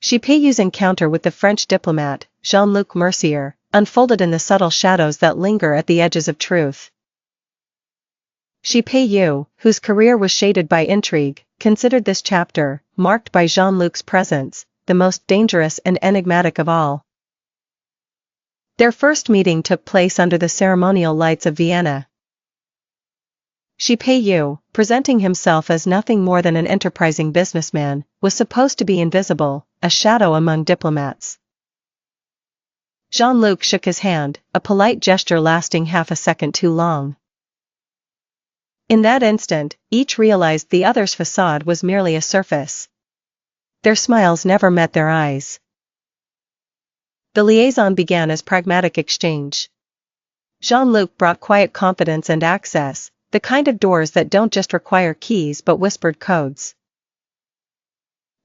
Chipayu's encounter with the French diplomat, Jean-Luc Mercier, unfolded in the subtle shadows that linger at the edges of truth. Chipayu, whose career was shaded by intrigue, considered this chapter, marked by Jean-Luc's presence, the most dangerous and enigmatic of all. Their first meeting took place under the ceremonial lights of Vienna. Chipayu, presenting himself as nothing more than an enterprising businessman, was supposed to be invisible, a shadow among diplomats. Jean-Luc shook his hand, a polite gesture lasting half a second too long. In that instant, each realized the other's facade was merely a surface. Their smiles never met their eyes. The liaison began as pragmatic exchange. Jean-Luc brought quiet confidence and access, the kind of doors that don't just require keys but whispered codes.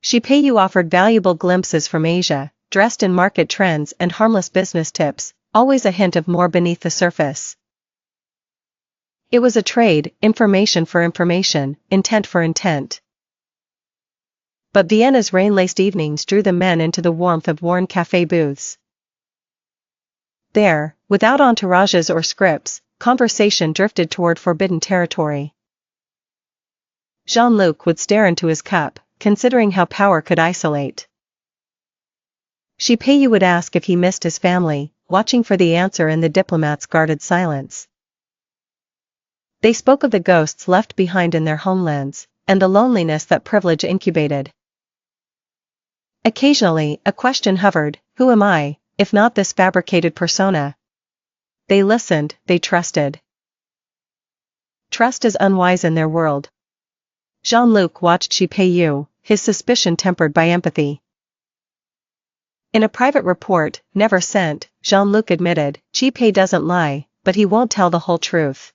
Chipayu offered valuable glimpses from Asia, dressed in market trends and harmless business tips, always a hint of more beneath the surface. It was a trade, information for information, intent for intent. But Vienna's rain-laced evenings drew the men into the warmth of worn café booths. There, without entourages or scripts, conversation drifted toward forbidden territory. Jean-Luc would stare into his cup, considering how power could isolate. Chipayu would ask if he missed his family, watching for the answer in the diplomat's guarded silence. They spoke of the ghosts left behind in their homelands, and the loneliness that privilege incubated. Occasionally, a question hovered, who am I, if not this fabricated persona? They listened, they trusted. Trust is unwise in their world. Jean-Luc watched Chipayu, his suspicion tempered by empathy. In a private report, never sent, Jean-Luc admitted, Chipay doesn't lie, but he won't tell the whole truth.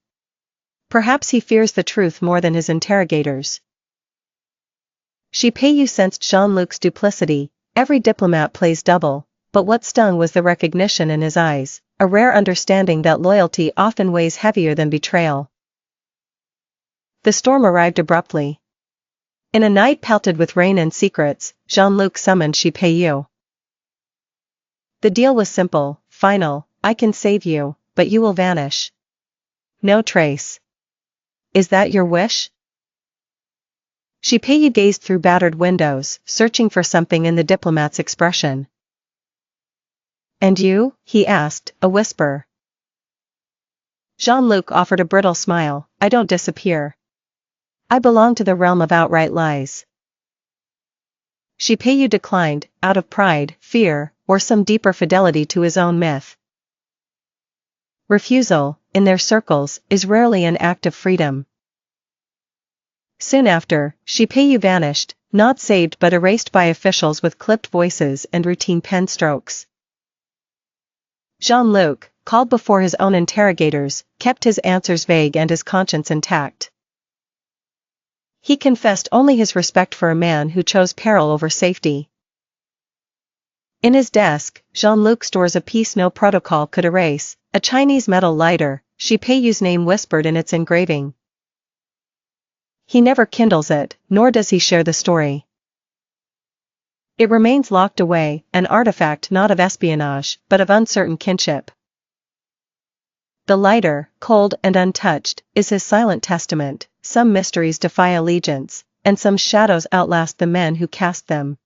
Perhaps he fears the truth more than his interrogators. Chipayu sensed Jean-Luc's duplicity. Every diplomat plays double, but what stung was the recognition in his eyes, a rare understanding that loyalty often weighs heavier than betrayal. The storm arrived abruptly. In a night pelted with rain and secrets, Jean-Luc summoned Chipayu. The deal was simple, final. I can save you, but you will vanish. No trace. Is that your wish? Chipayu gazed through battered windows, searching for something in the diplomat's expression. And you? He asked, a whisper. Jean-Luc offered a brittle smile, I don't disappear. I belong to the realm of outright lies. Chipayu declined, out of pride, fear, or some deeper fidelity to his own myth. Refusal, in their circles, is rarely an act of freedom. Soon after, Chipayu vanished, not saved but erased by officials with clipped voices and routine pen strokes. Jean-Luc, called before his own interrogators, kept his answers vague and his conscience intact. He confessed only his respect for a man who chose peril over safety. In his desk, Jean-Luc stores a piece no protocol could erase, a Chinese metal lighter, Chipayu's name whispered in its engraving. He never kindles it, nor does he share the story. It remains locked away, an artifact not of espionage, but of uncertain kinship. The lighter, cold and untouched, is his silent testament. Some mysteries defy allegiance, and some shadows outlast the men who cast them.